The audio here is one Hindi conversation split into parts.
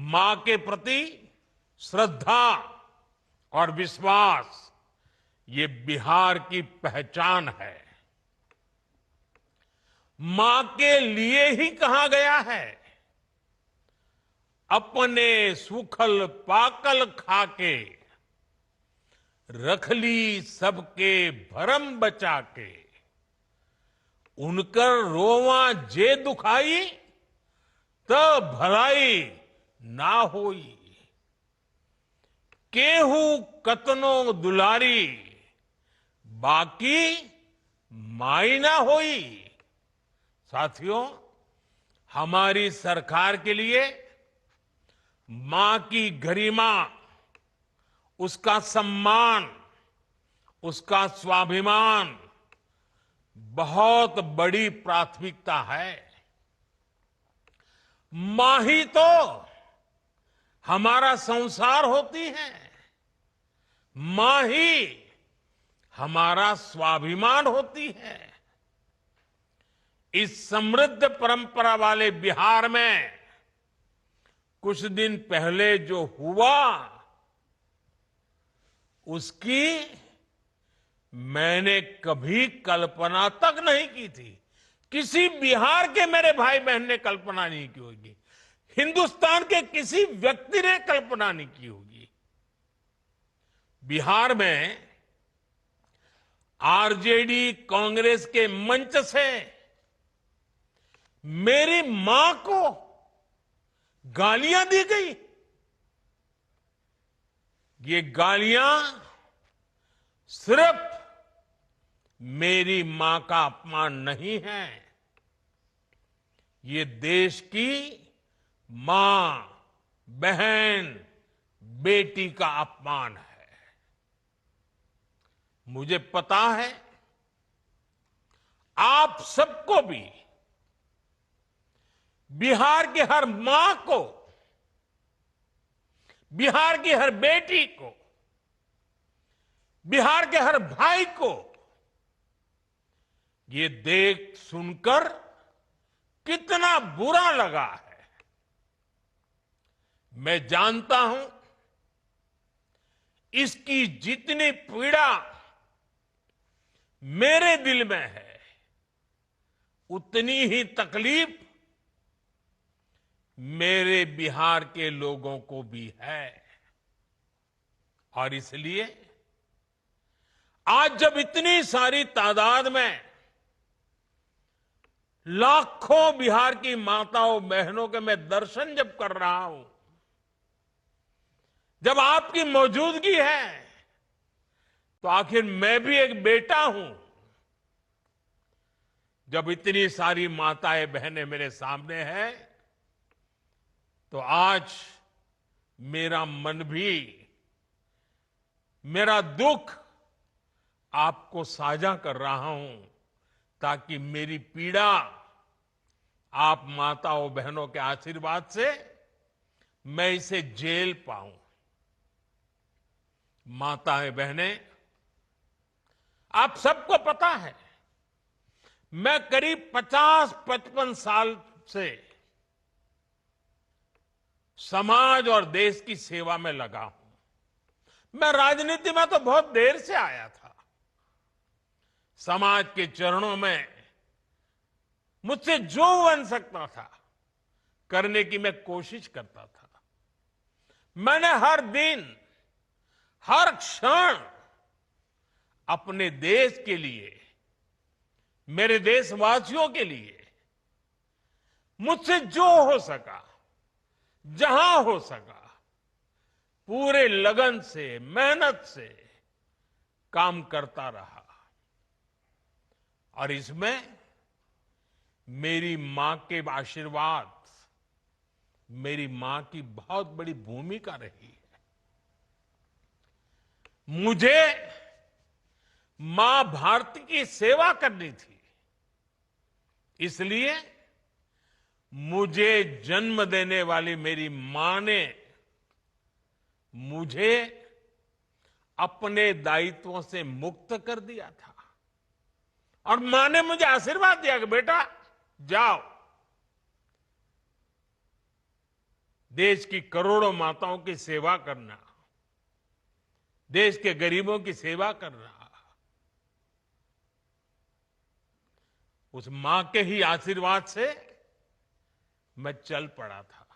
मां के प्रति श्रद्धा और विश्वास, ये बिहार की पहचान है। मां के लिए ही कहा गया है, अपने सुखल पाकल खाके, रख ली सबके भरम बचा के। उनकर रोवा जे दुखाई, त भलाई ना होई। केहू कतनो दुलारी, बाकी माई ना होई। साथियों, हमारी सरकार के लिए मां की गरिमा, उसका सम्मान, उसका स्वाभिमान बहुत बड़ी प्राथमिकता है। मां ही तो हमारा संसार होती है, मां ही हमारा स्वाभिमान होती है। इस समृद्ध परंपरा वाले बिहार में कुछ दिन पहले जो हुआ, उसकी मैंने कभी कल्पना तक नहीं की थी। किसी बिहार के मेरे भाई बहन ने कल्पना नहीं की होगी, हिंदुस्तान के किसी व्यक्ति ने कल्पना नहीं की होगी। बिहार में आरजेडी कांग्रेस के मंच से मेरी मां को गालियां दी गई। ये गालियां सिर्फ मेरी मां का अपमान नहीं है, ये देश की मां, बहन, बेटी का अपमान है। मुझे पता है आप सबको भी, बिहार की हर मां को, बिहार की हर बेटी को, बिहार के हर भाई को ये देख सुनकर कितना बुरा लगा है। मैं जानता हूं इसकी जितनी पीड़ा मेरे दिल में है, उतनी ही तकलीफ मेरे बिहार के लोगों को भी है। और इसलिए आज जब इतनी सारी तादाद में लाखों बिहार की माताओं बहनों के मैं दर्शन जब कर रहा हूं, जब आपकी मौजूदगी है, तो आखिर मैं भी एक बेटा हूं। जब इतनी सारी माताएं बहनें मेरे सामने हैं, तो आज मेरा मन भी, मेरा दुख आपको साझा कर रहा हूं, ताकि मेरी पीड़ा आप माताओं बहनों के आशीर्वाद से मैं इसे झेल पाऊं। माताएं बहनें, आप सबको पता है, मैं करीब 50-55 साल से समाज और देश की सेवा में लगा हूं। मैं राजनीति में तो बहुत देर से आया था। समाज के चरणों में मुझसे जो बन सकता था करने की मैं कोशिश करता था। मैंने हर दिन, हर क्षण अपने देश के लिए, मेरे देशवासियों के लिए मुझसे जो हो सका, जहां हो सका, पूरे लगन से, मेहनत से काम करता रहा। और इसमें मेरी मां के आशीर्वाद, मेरी मां की बहुत बड़ी भूमिका रही है। मुझे मां भारती की सेवा करनी थी, इसलिए मुझे जन्म देने वाली मेरी मां ने मुझे अपने दायित्वों से मुक्त कर दिया था। और मां ने मुझे आशीर्वाद दिया कि बेटा जाओ, देश की करोड़ों माताओं की सेवा करना, देश के गरीबों की सेवा करना, उस मां के ही आशीर्वाद से मैं चल पड़ा था।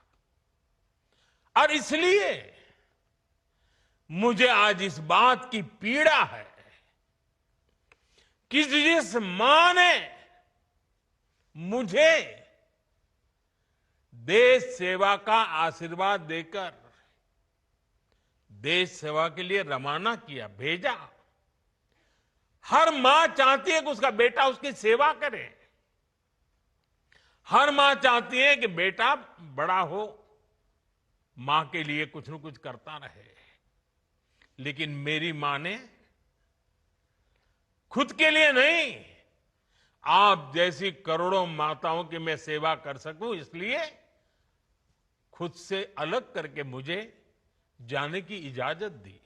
और इसलिए मुझे आज इस बात की पीड़ा है कि जिस मां ने मुझे देश सेवा का आशीर्वाद देकर देश सेवा के लिए रवाना किया, भेजा। हर मां चाहती है कि उसका बेटा उसकी सेवा करे। हर मां चाहती है कि बेटा बड़ा हो, मां के लिए कुछ न कुछ करता रहे। लेकिन मेरी मां ने खुद के लिए नहीं, आप जैसी करोड़ों माताओं की मैं सेवा कर सकूं, इसलिए खुद से अलग करके मुझे जाने की इजाजत दी।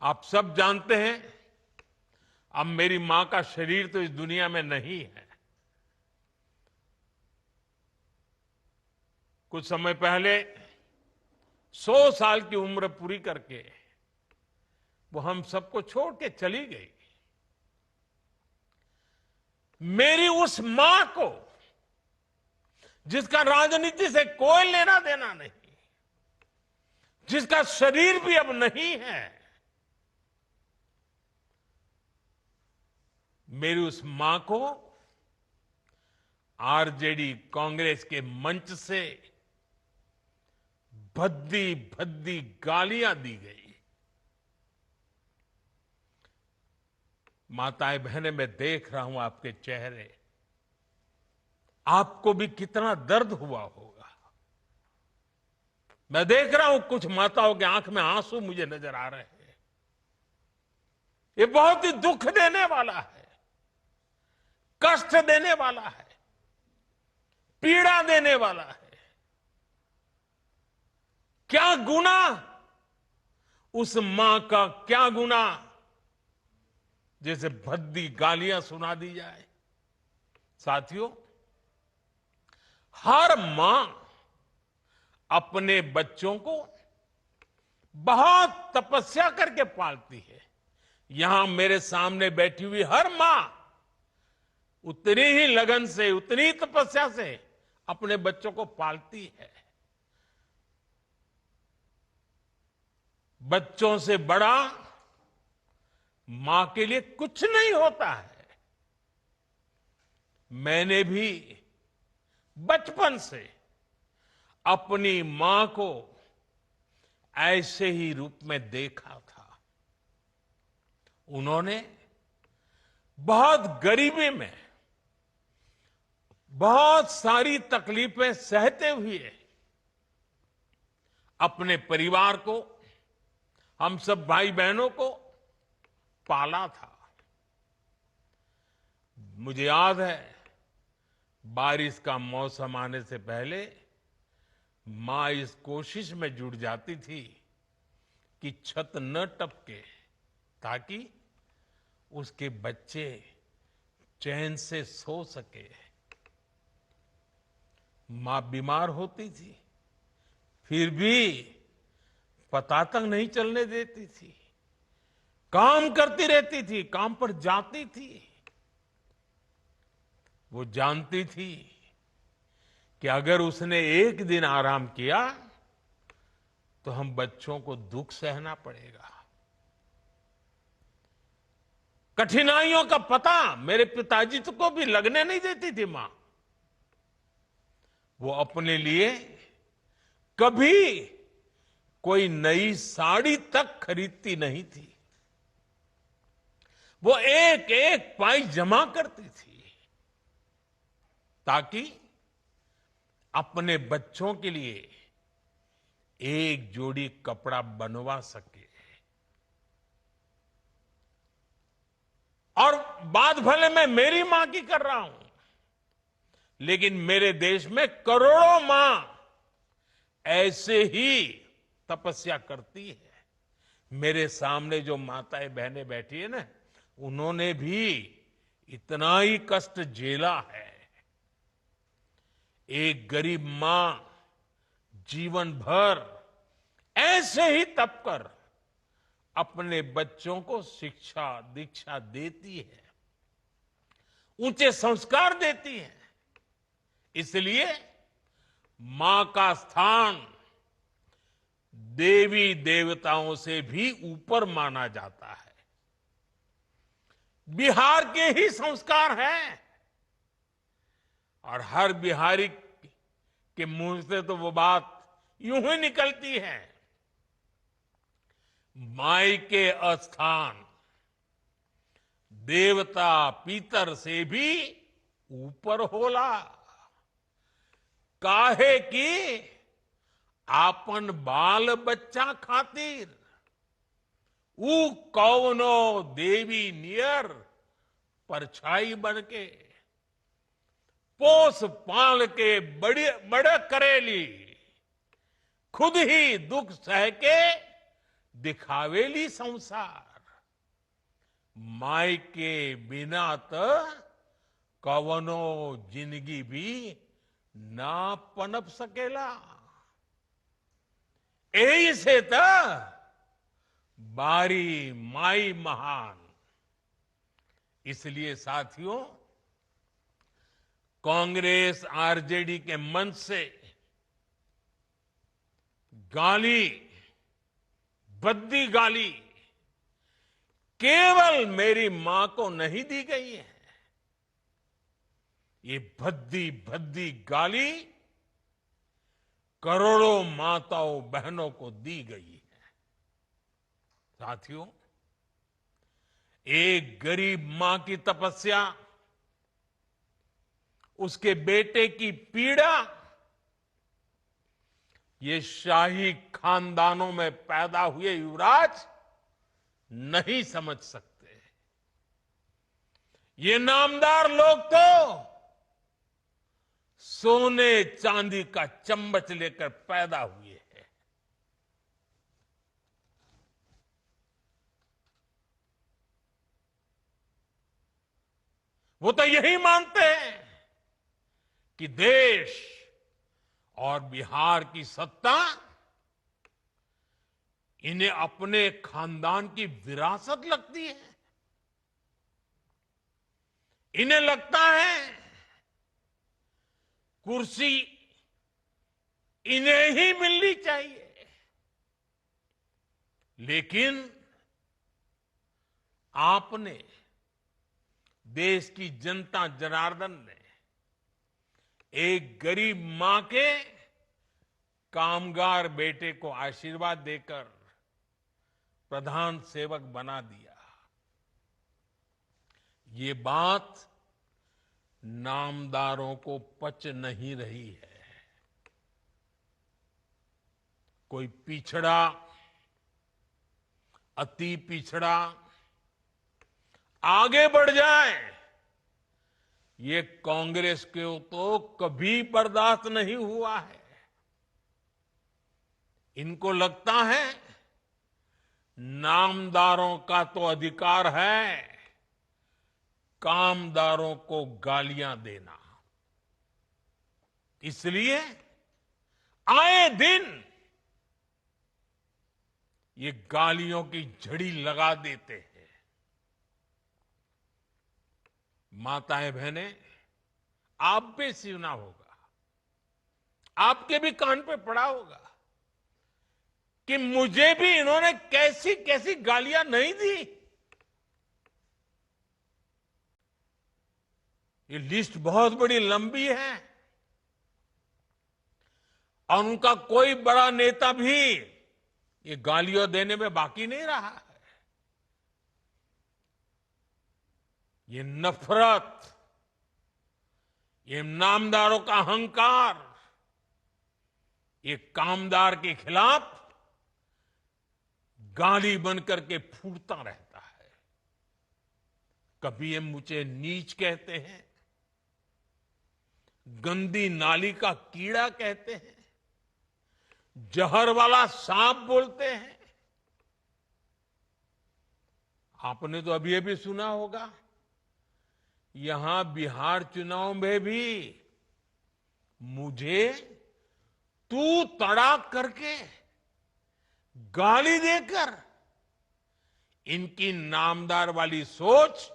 आप सब जानते हैं, अब मेरी मां का शरीर तो इस दुनिया में नहीं है। कुछ समय पहले 100 साल की उम्र पूरी करके वो हम सबको छोड़ के चली गई। मेरी उस मां को, जिसका राजनीति से कोई लेना देना नहीं, जिसका शरीर भी अब नहीं है, मेरी उस मां को आरजेडी कांग्रेस के मंच से भद्दी भद्दी गालियां दी गई। माताएं बहनें, मैं देख रहा हूं आपके चेहरे, आपको भी कितना दर्द हुआ होगा। मैं देख रहा हूं कुछ माताओं की आंख में आंसू मुझे नजर आ रहे हैं। ये बहुत ही दुख देने वाला है, कष्ट देने वाला है, पीड़ा देने वाला है। क्या गुनाह उस मां का, क्या गुनाह जैसे भद्दी गालियां सुना दी जाए। साथियों, हर मां अपने बच्चों को बहुत तपस्या करके पालती है। यहां मेरे सामने बैठी हुई हर मां उतनी ही लगन से, उतनी ही तपस्या से अपने बच्चों को पालती है। बच्चों से बड़ा मां के लिए कुछ नहीं होता है। मैंने भी बचपन से अपनी मां को ऐसे ही रूप में देखा था। उन्होंने बहुत गरीबी में बहुत सारी तकलीफें सहते हुए अपने परिवार को, हम सब भाई बहनों को पाला था। मुझे याद है, बारिश का मौसम आने से पहले मां इस कोशिश में जुट जाती थी कि छत न टपके, ताकि उसके बच्चे चैन से सो सके। मां बीमार होती थी, फिर भी पता तक नहीं चलने देती थी, काम करती रहती थी, काम पर जाती थी। वो जानती थी कि अगर उसने एक दिन आराम किया तो हम बच्चों को दुख सहना पड़ेगा। कठिनाइयों का पता मेरे पिताजी को भी लगने नहीं देती थी मां। वो अपने लिए कभी कोई नई साड़ी तक खरीदती नहीं थी। वो एक एक पाई जमा करती थी ताकि अपने बच्चों के लिए एक जोड़ी कपड़ा बनवा सके। और बात भले मैं मेरी मां की कर रहा हूं, लेकिन मेरे देश में करोड़ों मां ऐसे ही तपस्या करती है। मेरे सामने जो माताएं बहनें बैठी है ना, उन्होंने भी इतना ही कष्ट झेला है। एक गरीब मां जीवन भर ऐसे ही तप कर अपने बच्चों को शिक्षा दीक्षा देती है, ऊंचे संस्कार देती है। इसलिए मां का स्थान देवी देवताओं से भी ऊपर माना जाता है। बिहार के ही संस्कार हैं और हर बिहारी के मुंह से तो वो बात यूं ही निकलती है, माई के अस्थान देवता पितर से भी ऊपर होला। काहे की आपन बाल बच्चा खातिर ऊ कौनो देवी नियर परछाई बन के पोस पाल के बड़े करेली, खुद ही दुख सह के दिखावेली संसार। माई के बिना तो कवनो जिंदगी भी ना पनप सकेला। यही से तो बारी माई महान। इसलिए साथियों, कांग्रेस आरजेडी के मंच से गाली, भद्दी गाली केवल मेरी मां को नहीं दी गई है, ये भद्दी भद्दी गाली करोड़ों माताओं बहनों को दी गई है। साथियों, एक गरीब मां की तपस्या, उसके बेटे की पीड़ा, ये शाही खानदानों में पैदा हुए युवराज नहीं समझ सकते। ये नामदार लोग तो सोने चांदी का चम्मच लेकर पैदा हुए हैं। वो तो यही मानते हैं कि देश और बिहार की सत्ता इन्हें अपने खानदान की विरासत लगती है। इन्हें लगता है कुर्सी इन्हें ही मिलनी चाहिए। लेकिन आपने, देश की जनता जनार्दन ने एक गरीब मां के कामगार बेटे को आशीर्वाद देकर प्रधान सेवक बना दिया। ये बात नामदारों को पच नहीं रही है। कोई पिछड़ा, अति पिछड़ा आगे बढ़ जाए, ये कांग्रेस को तो कभी बर्दाश्त नहीं हुआ है। इनको लगता है नामदारों का तो अधिकार है कामदारों को गालियां देना। इसलिए आए दिन ये गालियों की झड़ी लगा देते हैं। माताएं बहनें, आप भी सुना होगा, आपके भी कान पे पड़ा होगा कि मुझे भी इन्होंने कैसी कैसी गालियां नहीं दी। ये लिस्ट बहुत बड़ी लंबी है और उनका कोई बड़ा नेता भी ये गालियां देने में बाकी नहीं रहा है। ये नफरत, ये नामदारों का अहंकार, ये कामदार के खिलाफ गाली बनकर के फूटता रहता है। कभी ये मुझे नीच कहते हैं, गंदी नाली का कीड़ा कहते हैं, जहर वाला सांप बोलते हैं। आपने तो अभी अभी सुना होगा, यहां बिहार चुनाव में भी मुझे तू तड़ाक करके गाली देकर इनकी नामदार वाली सोच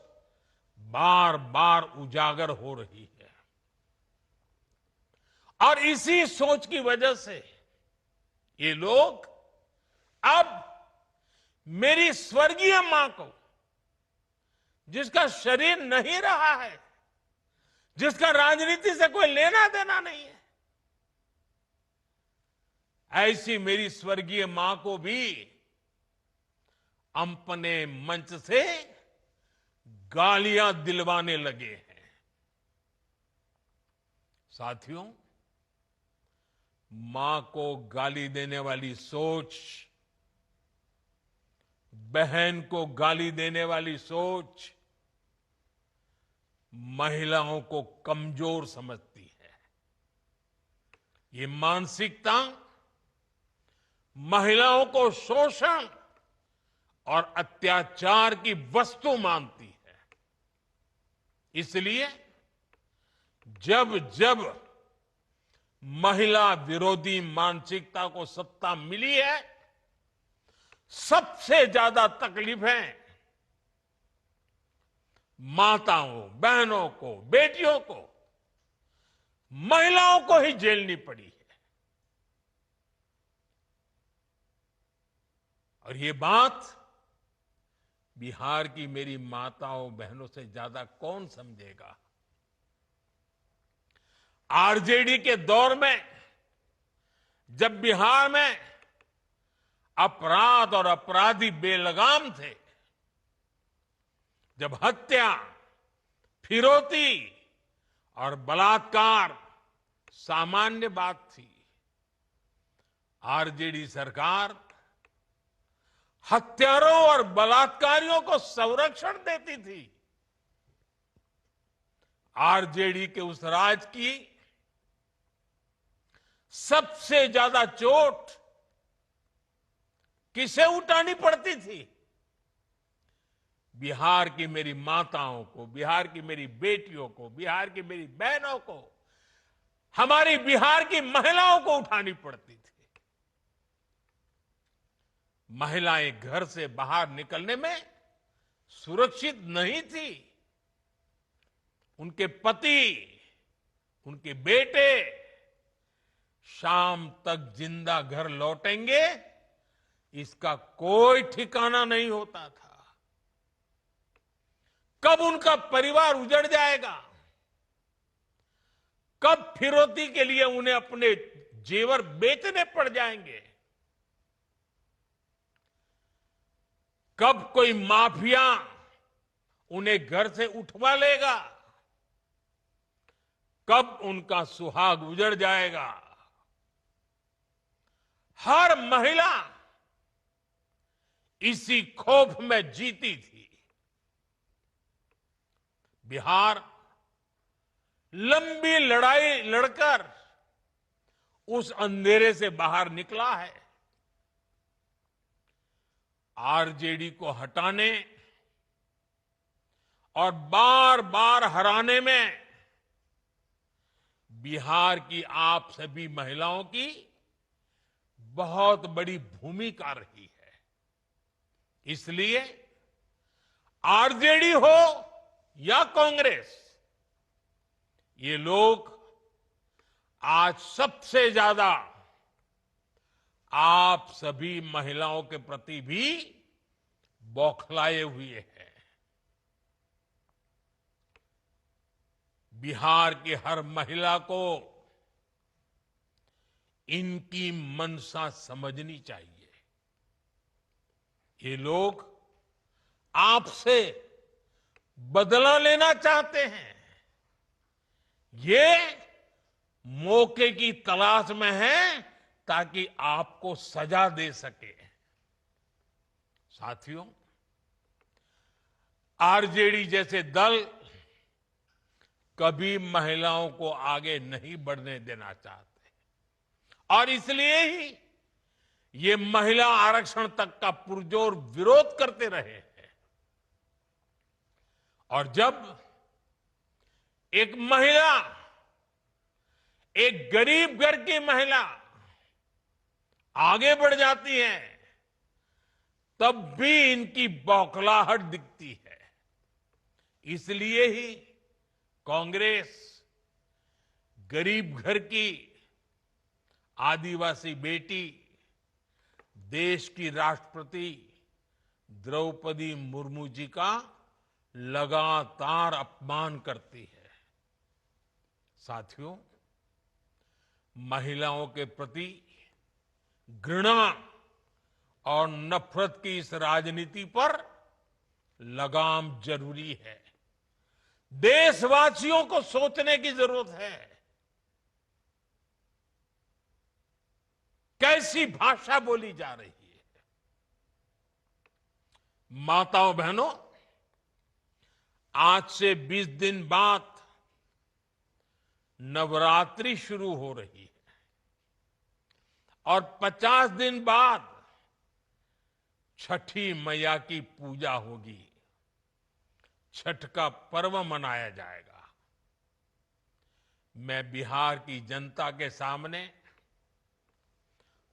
बार बार उजागर हो रही है। और इसी सोच की वजह से ये लोग अब मेरी स्वर्गीय मां को, जिसका शरीर नहीं रहा है, जिसका राजनीति से कोई लेना देना नहीं है, ऐसी मेरी स्वर्गीय मां को भी अपने मंच से गालियां दिलवाने लगे हैं। साथियों, मां को गाली देने वाली सोच, बहन को गाली देने वाली सोच महिलाओं को कमजोर समझती है। ये मानसिकता महिलाओं को शोषण और अत्याचार की वस्तु मानती है। इसलिए जब जब महिला विरोधी मानसिकता को सत्ता मिली है, सबसे ज्यादा तकलीफें माताओं, बहनों को, बेटियों को, महिलाओं को ही झेलनी पड़ी है। और ये बात बिहार की मेरी माताओं, बहनों से ज्यादा कौन समझेगा। आरजेडी के दौर में जब बिहार में अपराध और अपराधी बेलगाम थे, जब हत्या, फिरौती और बलात्कार सामान्य बात थी, आरजेडी सरकार हत्यारों और बलात्कारियों को संरक्षण देती थी। आरजेडी के उस राज की सबसे ज्यादा चोट किसे उठानी पड़ती थी? बिहार की मेरी माताओं को, बिहार की मेरी बेटियों को, बिहार की मेरी बहनों को, हमारी बिहार की महिलाओं को उठानी पड़ती थी। महिलाएं घर से बाहर निकलने में सुरक्षित नहीं थी। उनके पति, उनके बेटे शाम तक जिंदा घर लौटेंगे, इसका कोई ठिकाना नहीं होता था। कब उनका परिवार उजड़ जाएगा, कब फिरौती के लिए उन्हें अपने जेवर बेचने पड़ जाएंगे, कब कोई माफिया उन्हें घर से उठवा लेगा, कब उनका सुहाग उजड़ जाएगा। हर महिला इसी खौफ में जीती थी। बिहार लंबी लड़ाई लड़कर उस अंधेरे से बाहर निकला है। आरजेडी को हटाने और बार बार हराने में बिहार की आप सभी महिलाओं की बहुत बड़ी भूमिका रही है। इसलिए आरजेडी हो या कांग्रेस, ये लोग आज सबसे ज्यादा आप सभी महिलाओं के प्रति भी बौखलाए हुए हैं। बिहार की हर महिला को इनकी मंशा समझनी चाहिए। ये लोग आपसे बदला लेना चाहते हैं। ये मौके की तलाश में हैं ताकि आपको सजा दे सके। साथियों, आरजेडी जैसे दल कभी महिलाओं को आगे नहीं बढ़ने देना चाहते और इसलिए ही ये महिला आरक्षण तक का पुरजोर विरोध करते रहे हैं। और जब एक महिला, एक गरीब घर की महिला आगे बढ़ जाती हैं, तब भी इनकी बौखलाहट दिखती है। इसलिए ही कांग्रेस गरीब घर की आदिवासी बेटी, देश की राष्ट्रपति द्रौपदी मुर्मू जी का लगातार अपमान करती है। साथियों, महिलाओं के प्रति घृणा और नफरत की इस राजनीति पर लगाम जरूरी है। देशवासियों को सोचने की जरूरत है। कैसी भाषा बोली जा रही है। माताओं बहनों, आज से 20 दिन बाद नवरात्रि शुरू हो रही है और 50 दिन बाद छठी मैया की पूजा होगी। छठ का पर्व मनाया जाएगा। मैं बिहार की जनता के सामने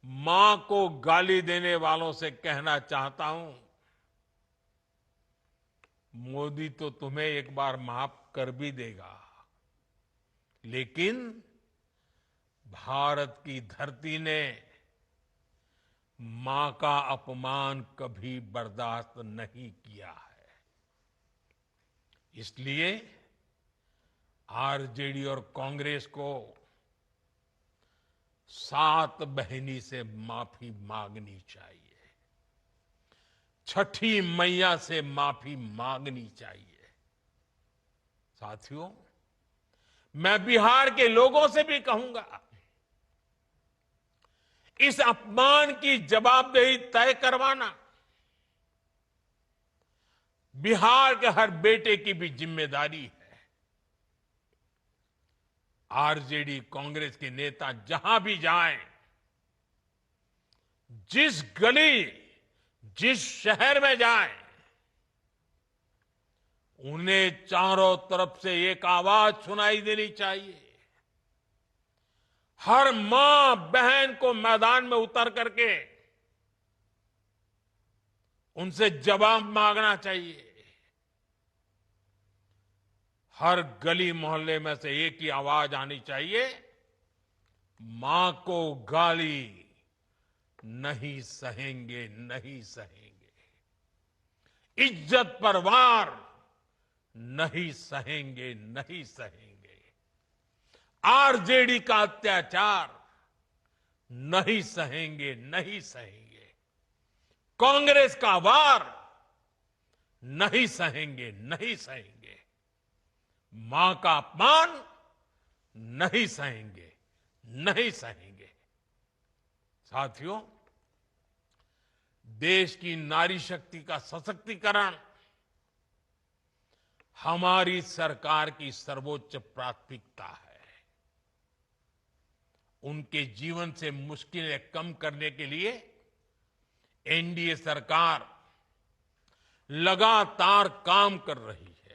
मां को गाली देने वालों से कहना चाहता हूं, मोदी तो तुम्हें एक बार माफ कर भी देगा, लेकिन भारत की धरती ने मां का अपमान कभी बर्दाश्त नहीं किया है। इसलिए आरजेडी और कांग्रेस को सात बहिनी से माफी मांगनी चाहिए। छठी मैया से माफी मांगनी चाहिए। साथियों, मैं बिहार के लोगों से भी कहूंगा, इस अपमान की जवाबदेही तय करवाना बिहार के हर बेटे की भी जिम्मेदारी है। आरजेडी कांग्रेस के नेता जहां भी जाएं, जिस गली, जिस शहर में जाएं, उन्हें चारों तरफ से एक आवाज सुनाई देनी चाहिए। हर मां बहन को मैदान में उतर करके उनसे जवाब मांगना चाहिए। हर गली मोहल्ले में से एक ही आवाज आनी चाहिए, मां को गाली नहीं सहेंगे, नहीं सहेंगे। इज्जत पर वार नहीं सहेंगे, नहीं सहेंगे। आरजेडी का अत्याचार नहीं सहेंगे, नहीं सहेंगे। कांग्रेस का वार नहीं सहेंगे, नहीं सहेंगे। मां का अपमान नहीं सहेंगे, नहीं सहेंगे। साथियों, देश की नारी शक्ति का सशक्तिकरण हमारी सरकार की सर्वोच्च प्राथमिकता है। उनके जीवन से मुश्किलें कम करने के लिए एनडीए सरकार लगातार काम कर रही है।